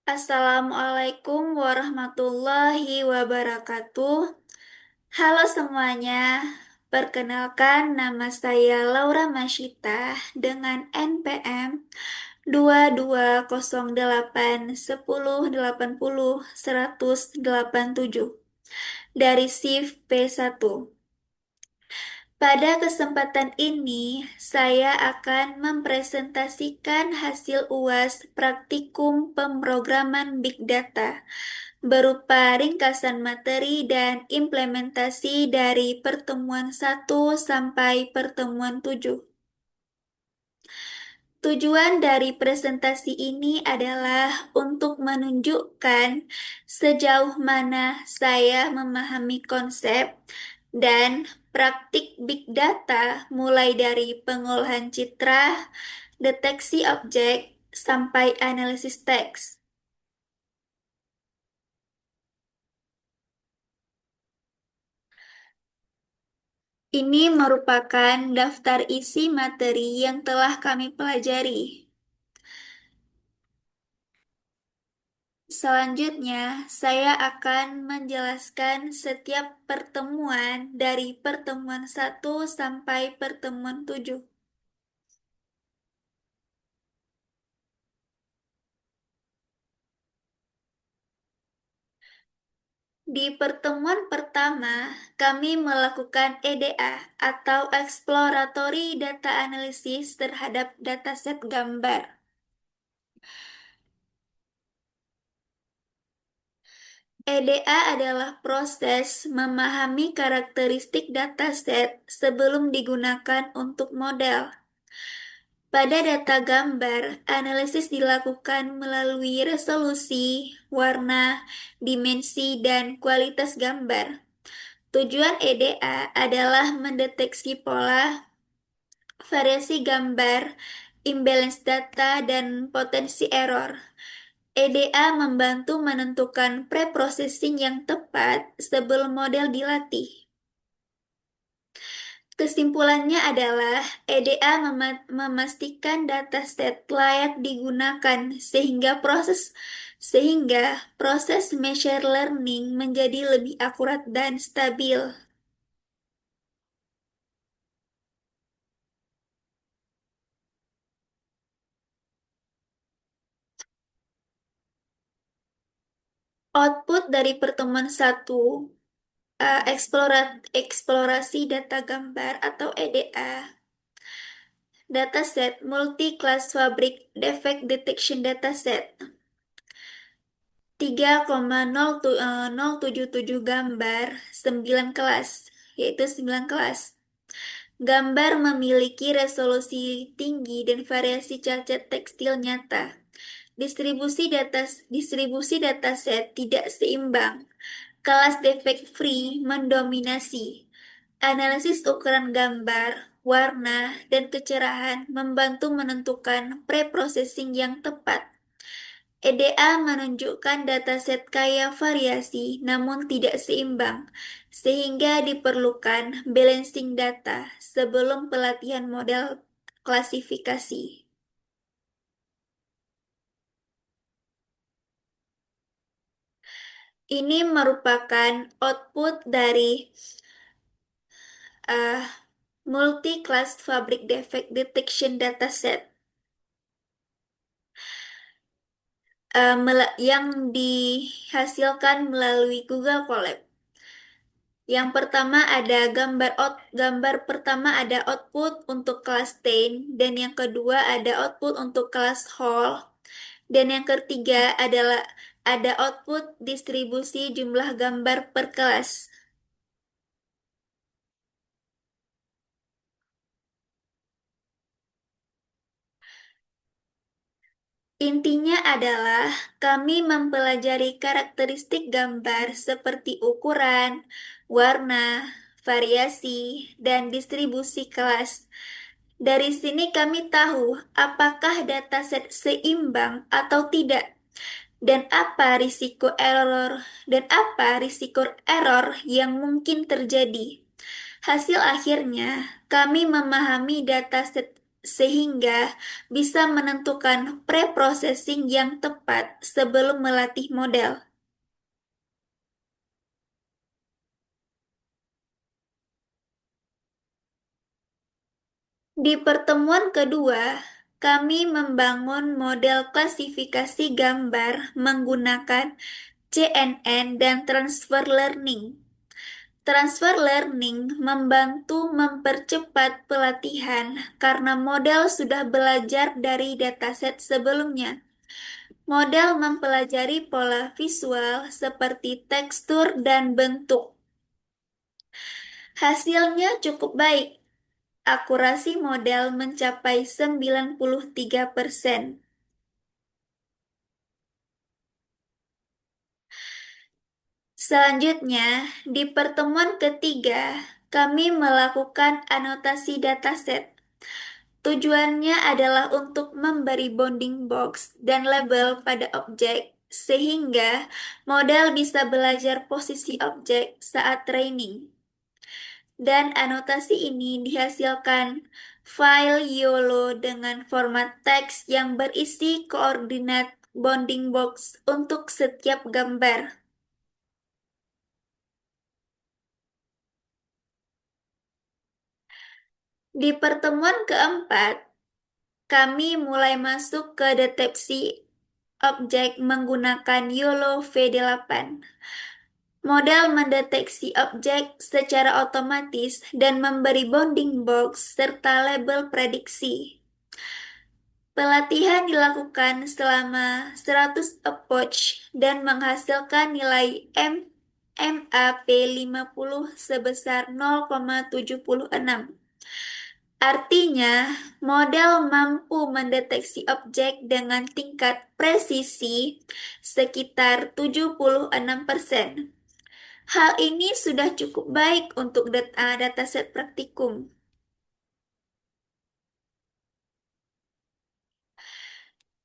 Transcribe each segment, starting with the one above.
Assalamualaikum warahmatullahi wabarakatuh. Halo semuanya, perkenalkan nama saya Laura Masyita dengan NPM 22081080 dari SIF P1. Pada kesempatan ini, saya akan mempresentasikan hasil UAS Praktikum Pemrograman Big Data berupa ringkasan materi dan implementasi dari pertemuan 1 sampai pertemuan 7. Tujuan dari presentasi ini adalah untuk menunjukkan sejauh mana saya memahami konsep dan praktik big data mulai dari pengolahan citra, deteksi objek, sampai analisis teks. Ini merupakan daftar isi materi yang telah kami pelajari. Selanjutnya, saya akan menjelaskan setiap pertemuan dari pertemuan 1 sampai pertemuan 7. Di pertemuan pertama, kami melakukan EDA atau Exploratory Data Analysis terhadap dataset gambar. EDA adalah proses memahami karakteristik dataset sebelum digunakan untuk model. Pada data gambar, analisis dilakukan melalui resolusi, warna, dimensi, dan kualitas gambar. Tujuan EDA adalah mendeteksi pola, variasi gambar, imbalance data, dan potensi error. EDA membantu menentukan pre-processing yang tepat sebelum model dilatih. Kesimpulannya adalah EDA memastikan dataset layak digunakan sehingga proses machine learning menjadi lebih akurat dan stabil. Output dari pertemuan satu, eksplorasi data gambar atau EDA, dataset multi-class fabric defect detection dataset 3,077 gambar, 9 kelas, yaitu 9 kelas. Gambar memiliki resolusi tinggi dan variasi cacat tekstil nyata. Distribusi dataset tidak seimbang. Kelas defect free mendominasi. Analisis ukuran gambar, warna, dan kecerahan membantu menentukan pre-processing yang tepat. EDA menunjukkan dataset kaya variasi namun tidak seimbang, sehingga diperlukan balancing data sebelum pelatihan model klasifikasi. Ini merupakan output dari uh, multi-class fabric defect detection dataset yang dihasilkan melalui Google Colab. Yang pertama ada gambar pertama ada output untuk kelas stain, dan yang kedua ada output untuk kelas hole, dan yang ketiga adalah ada output distribusi jumlah gambar per kelas. Intinya adalah kami mempelajari karakteristik gambar seperti ukuran, warna, variasi, dan distribusi kelas. Dari sini kami tahu apakah dataset seimbang atau tidak, dan apa risiko error yang mungkin terjadi. Hasil akhirnya, kami memahami dataset sehingga bisa menentukan pre-processing yang tepat sebelum melatih model. Di pertemuan kedua, kami membangun model klasifikasi gambar menggunakan CNN dan transfer learning. Transfer learning membantu mempercepat pelatihan karena model sudah belajar dari dataset sebelumnya. Model mempelajari pola visual seperti tekstur dan bentuk. Hasilnya cukup baik. Akurasi model mencapai 93%. Selanjutnya, di pertemuan ketiga, kami melakukan anotasi dataset. Tujuannya adalah untuk memberi bounding box dan label pada objek, sehingga model bisa belajar posisi objek saat training. Dan anotasi ini dihasilkan file YOLO dengan format teks yang berisi koordinat bounding box untuk setiap gambar. Di pertemuan keempat, kami mulai masuk ke deteksi objek menggunakan YOLO V8. Model mendeteksi objek secara otomatis dan memberi bounding box serta label prediksi. Pelatihan dilakukan selama 100 approach dan menghasilkan nilai MAP 50 sebesar 0,76. Artinya, model mampu mendeteksi objek dengan tingkat presisi sekitar 76%. Hal ini sudah cukup baik untuk dataset praktikum.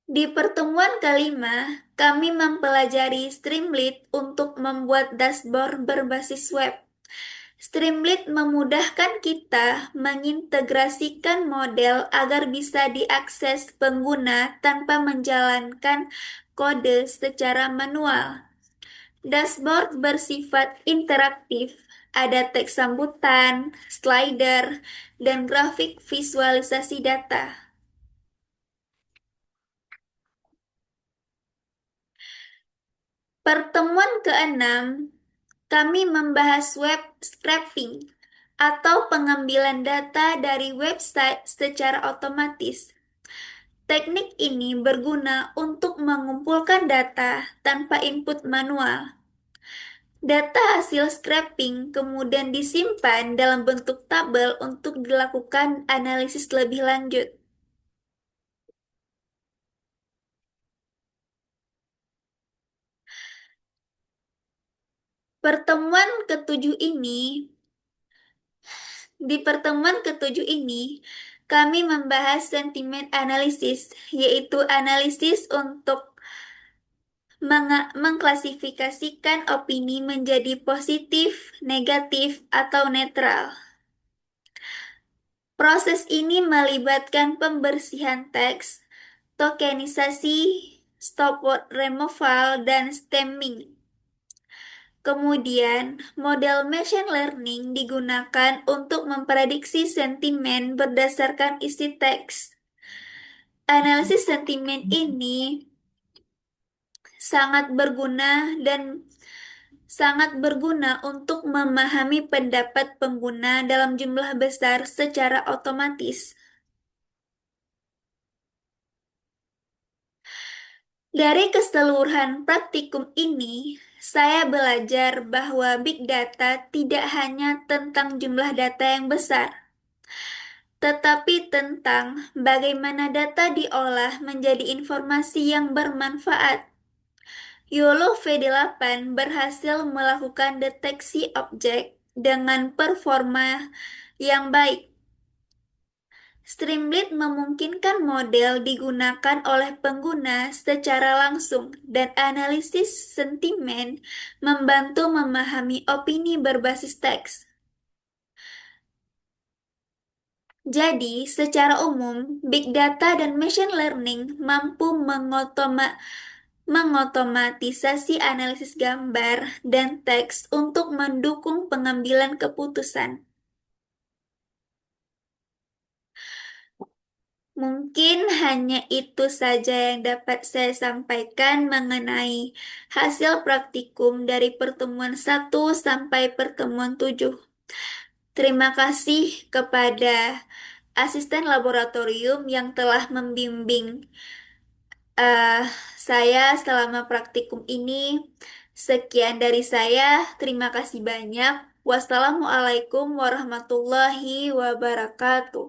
Di pertemuan kelima, kami mempelajari Streamlit untuk membuat dashboard berbasis web. Streamlit memudahkan kita mengintegrasikan model agar bisa diakses pengguna tanpa menjalankan kode secara manual. Dashboard bersifat interaktif, ada teks sambutan, slider, dan grafik visualisasi data. Pertemuan keenam, kami membahas web scraping atau pengambilan data dari website secara otomatis. Teknik ini berguna untuk mengumpulkan data tanpa input manual. Data hasil scraping kemudian disimpan dalam bentuk tabel untuk dilakukan analisis lebih lanjut. Pertemuan ketujuh ini, di pertemuan ketujuh ini, kami membahas sentimen analisis, yaitu analisis untuk mengklasifikasikan opini menjadi positif, negatif, atau netral. Proses ini melibatkan pembersihan teks, tokenisasi, stopword removal, dan stemming. Kemudian, model machine learning digunakan untuk memprediksi sentimen berdasarkan isi teks. Analisis sentimen ini sangat berguna dan sangat berguna untuk memahami pendapat pengguna dalam jumlah besar secara otomatis. Dari keseluruhan praktikum ini, saya belajar bahwa big data tidak hanya tentang jumlah data yang besar, tetapi tentang bagaimana data diolah menjadi informasi yang bermanfaat. YOLO V8 berhasil melakukan deteksi objek dengan performa yang baik. Streamlit memungkinkan model digunakan oleh pengguna secara langsung dan analisis sentimen membantu memahami opini berbasis teks. Jadi, secara umum, big data dan machine learning mampu mengotomatisasi analisis gambar dan teks untuk mendukung pengambilan keputusan. Mungkin hanya itu saja yang dapat saya sampaikan mengenai hasil praktikum dari pertemuan 1 sampai pertemuan 7. Terima kasih kepada asisten laboratorium yang telah membimbing eh, saya selama praktikum ini. Sekian dari saya, terima kasih banyak. Wassalamualaikum warahmatullahi wabarakatuh.